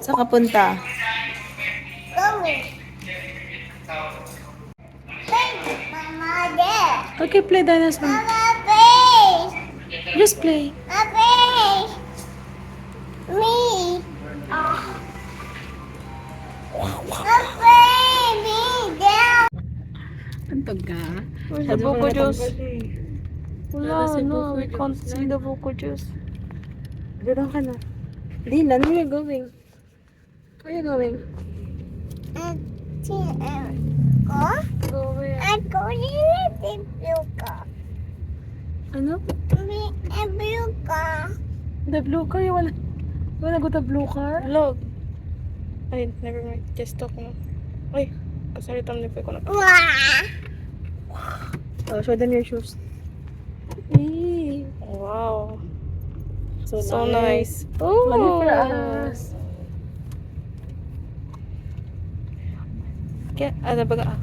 Saan ka punta? Going. Play, Mama, there. Okay, play dinosaur. Mama, play. Just play. Mama, play. Me. Mama, play. Me down. Antog ka? Where's the buko juice? Wala, Wala, no, no, we can't see the buko juice. Doon ka na. Dylan, where you going? Where you going? Go. Go where? I'm going to the blue car. Ano? Me a blue car. The blue car? You wanna go to blue car? Hello. Ay, never mind. Just talk na. Ay, kasalitan niyo ko na. Wow. Oh, show them your shoes. Eee. Wow. So, So nice. Money for Oh. us. Kaya, ano ba?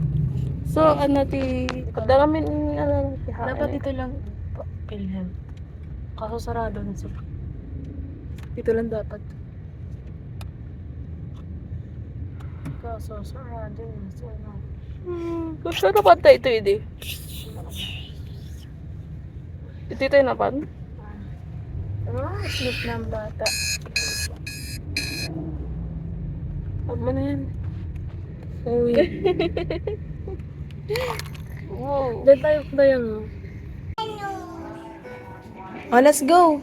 So, ano ti... Dalamin, ano, Dapat dito lang Pilhem. Kaso sarado na sila. Dito lang dapat. Kaso sarado na sila. Gusto na pa tayo ito, hindi? Ito tayo na pan? Sleep ng bata. Huwag mo na yan. Uy. Wow. Doon tayo ba yung... Oh, let's go.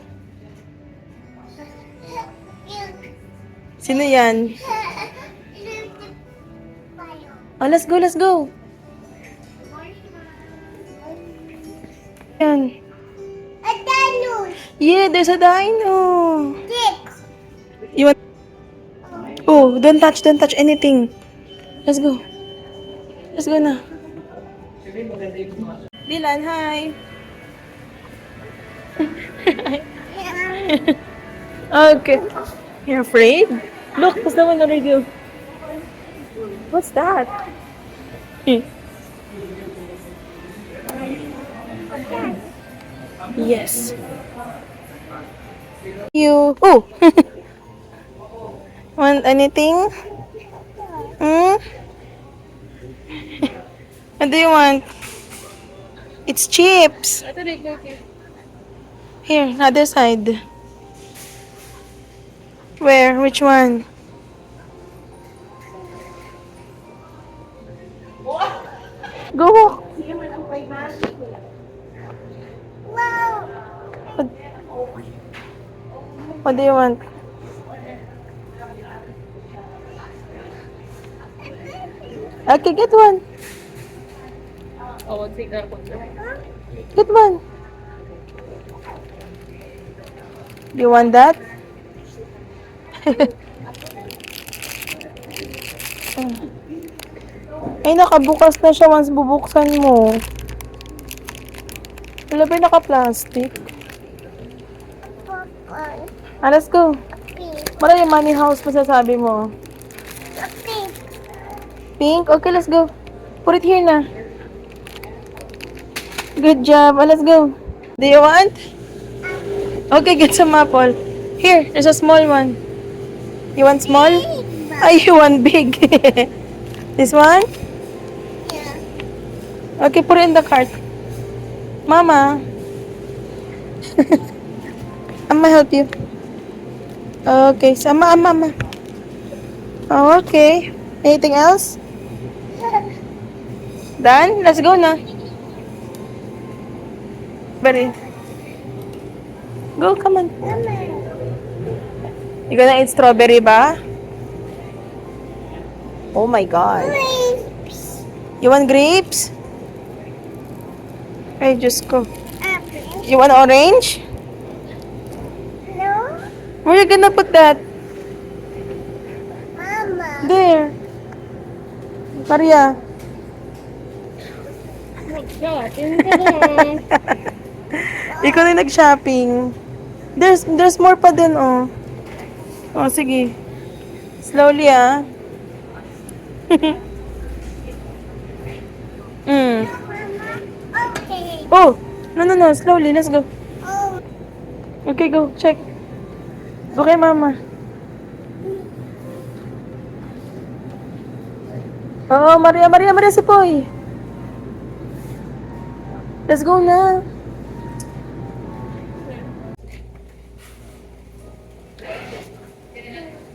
Sino yan? Oh, let's go, let's go. Yan. A dinosaur. Yeah, there's a dino. Dick. You want... Oh, don't touch anything. Let's go. Let's go na. Dylan, hi. Okay. You're afraid? Look, there's no one already. What's that? Yes. You. Oh. Want anything? Hmm? What do you want? It's chips. Here, other side. Where? Which one? Go walk. Wow. What do you want? Okay, get one. Oh, take that one. Get one. You want that? Ay, nakabukas na siya once bubuksan mo. Wala ba yung naka-plastic? Popcorn. Ah, let's go. Pink. Mara yung money house masasabi mo. Pink. Pink? Okay, let's go. Put it here na. Good job. Ah, let's go. Do you want? Okay, get some apple. Here, there's a small one. You want small? Ay, you want big. This one? Yeah. Okay, put it in the cart. Mama. I'ma help you. Okay, sama, ama. Oh, okay. Anything else? Done? Let's go na. Bari. Go, come on. You gonna eat strawberry ba? Oh my God. Grapes. You want grapes? Ay, just go. Apple. You want orange? No. Where you gonna put that? Mama. There. Maria. Ikaw na nag-shopping. There's more pa din, oh. Oh, sige. Slowly, ah. mm. Okay. Oh, no. Slowly, let's go. Oh. Okay, go. Check. Go kay mama. Oo, Maria, Maria, Maria si Poy. Let's go na.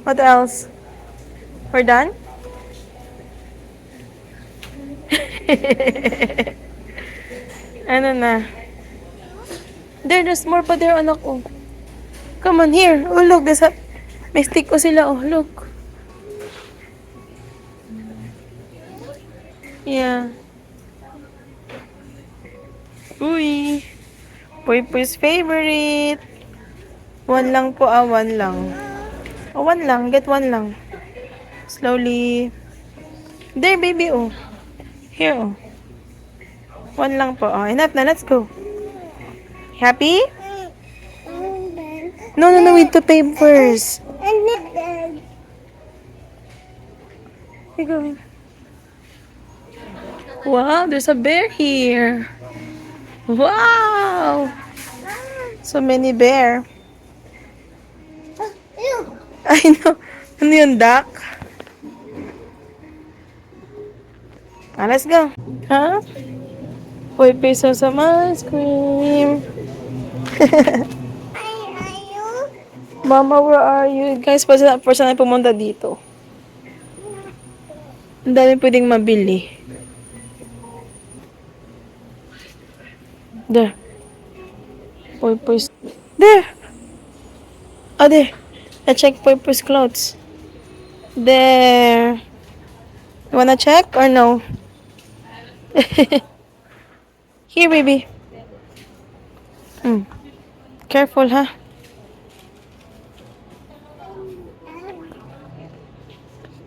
What else? We're done? Ano na? There's more pa there, anak ko. Come on, here. Oh, look. May stick ko sila. Oh, look. Yeah. Uy. Poy's favorite. One lang po, one lang. Oh, one lang. Get one lang. Slowly. There, baby, oh. Here, oh. One lang po. Oh, enough na. Let's go. Happy? No, we need to pay first. And Where you going? Wow, there's a bear here. Wow! So many bear. look. I know. Ano yung duck? Let's go. Huh? Boy, piso some ice cream. Are you? Mama, where are you? Guys, first na pumunta dito. Ang dami pwedeng mabili. There. Poy's. There! Oh, there. I check Poy's clothes. There. You wanna check or no? Here, baby. Careful, huh?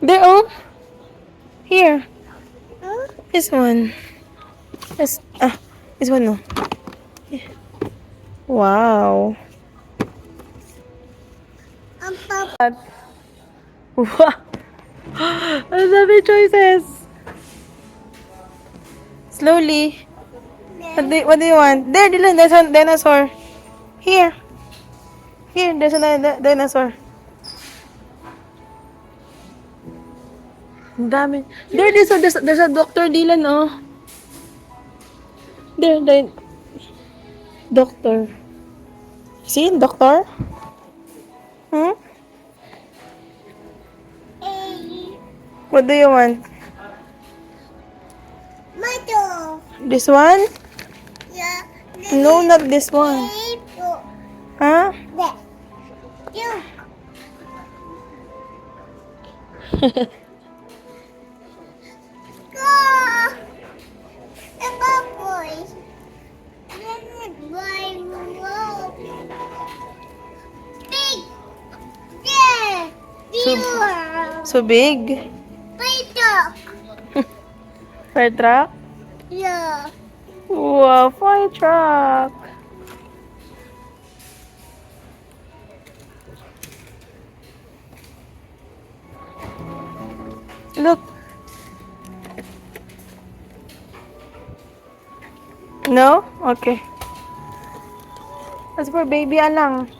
There, oh. Here. This one. This one, no. Wow. Papa. Wow. Ang dami choices. Slowly. What do you want? There, Dylan, there's a dinosaur. Here. Here, there's a dinosaur. Ang dami. There, there's a Dr. Dylan, oh. There, doctor. See, doctor? Hmm? What do you want? Mother. This one? Yeah. No, not this one. Huh? There. You. Go. The boys. Big. Yeah. So big? Peter. Fire truck? Yeah. Wow, fire truck. Look. No? Okay. That's for baby Alang.